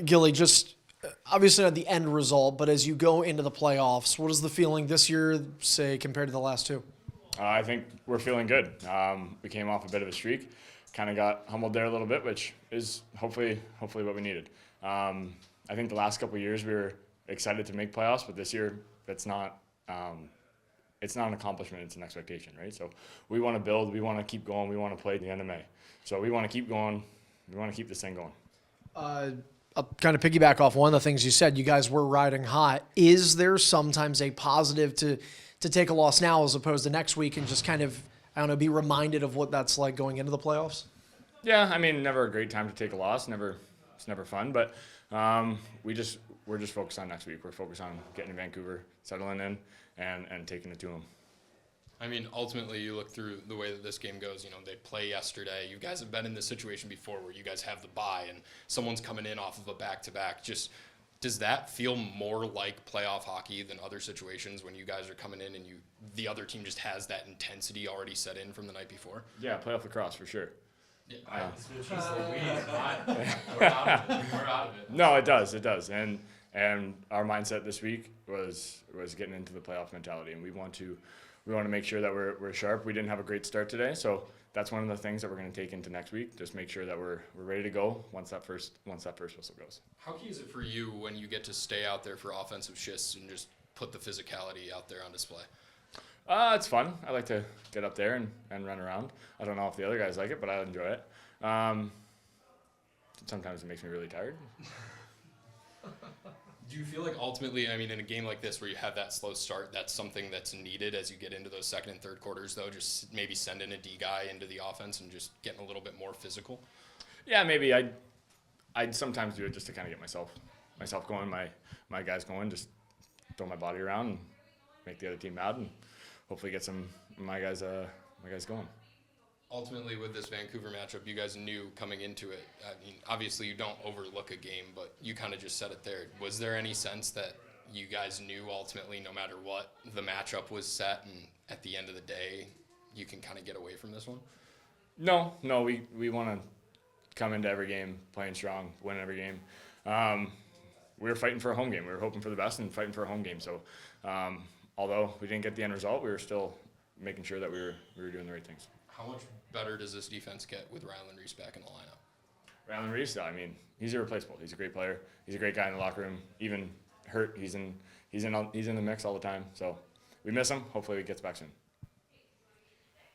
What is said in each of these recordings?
Gilly, just obviously not the end result, but as you go into the playoffs, what is the feeling this year, say, compared to the last two? I think we're feeling good. We came off a bit of a streak, kind of got humbled there a little bit, which is hopefully what we needed. I think the last couple of years we were excited to make playoffs, but this year it's not. It's not an accomplishment; it's an expectation, right? So we want to build, we want to keep going, we want to play at the end of May. So we want to keep going, we want to keep this thing going. I'll kind of piggyback off one of the things you said. You guys were riding hot. Is there sometimes a positive to take a loss now as opposed to next week and just kind of, I don't know, be reminded of what that's like going into the playoffs? Yeah, I mean, never a great time to take a loss. It's never fun. But we're just focused on next week. We're focused on getting to Vancouver, settling in, and taking it to them. I mean, ultimately, you look through the way that this game goes. You know, they play yesterday. You guys have been in this situation before where you guys have the bye and someone's coming in off of a back-to-back. Just does that feel more like playoff hockey than other situations when you guys are coming in and the other team just has that intensity already set in from the night before? Yeah, playoff lacrosse for sure. Yeah, We're out of it. We're out of it. No, it does, and our mindset this week was getting into the playoff mentality, and we want to make sure that we're sharp. We didn't have a great start today, so that's one of the things that we're going to take into next week. Just make sure that we're ready to go once that first whistle goes. How key is it for you when you get to stay out there for offensive shifts and just put the physicality out there on display? It's fun. I like to get up there and run around. I don't know if the other guys like it, but I enjoy it. Sometimes it makes me really tired. Do you feel like ultimately, I mean, in a game like this where you have that slow start, that's something that's needed as you get into those second and third quarters, though? Just maybe send in a D guy into the offense and just getting a little bit more physical? Yeah, maybe I'd sometimes do it just to kind of get myself going, my guys going, just throw my body around and make the other team mad and hopefully get some my guys going. Ultimately, with this Vancouver matchup, you guys knew coming into it. I mean, obviously, you don't overlook a game, but you kind of just said it there. Was there any sense that you guys knew ultimately, no matter what, the matchup was set, and at the end of the day, you can kind of get away from this one? No, we want to come into every game playing strong, win every game. We were fighting for a home game. We were hoping for the best and fighting for a home game. So, although we didn't get the end result, we were still making sure that we were doing the right things. How much better does this defense get with Ryland Reese back in the lineup? Ryland Reese, I mean, he's irreplaceable. He's a great player. He's a great guy in the locker room. Even hurt, he's in the mix all the time. So we miss him. Hopefully he gets back soon.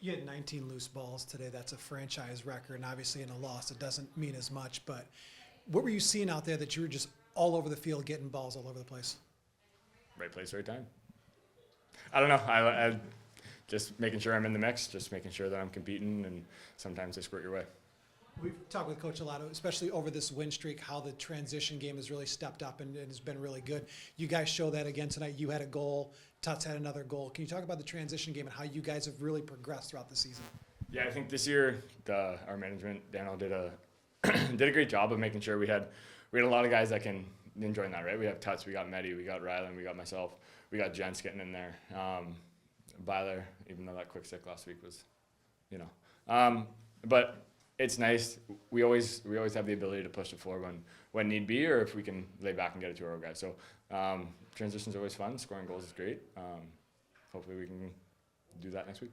You had 19 loose balls today. That's a franchise record, and obviously in a loss it doesn't mean as much. But what were you seeing out there that you were just all over the field getting balls all over the place? Right place, right time. I don't know. I just making sure I'm in the mix, just making sure that I'm competing, and sometimes they squirt your way. We've talked with Coach a lot, especially over this win streak, how the transition game has really stepped up and has been really good. You guys show that again tonight. You had a goal. Tuts had another goal. Can you talk about the transition game and how you guys have really progressed throughout the season? Yeah, I think this year our management, Daniel, did a great job of making sure we had a lot of guys that can enjoy that, right? We have Tuts, we got Medi, we got Ryland, we got myself, we got Jens getting in there. Byler, even though that quick stick last week was, but it's nice. We always have the ability to push the floor when need be, or if we can lay back and get it to our guys. So transition's always fun. Scoring goals is great. Hopefully we can do that next week.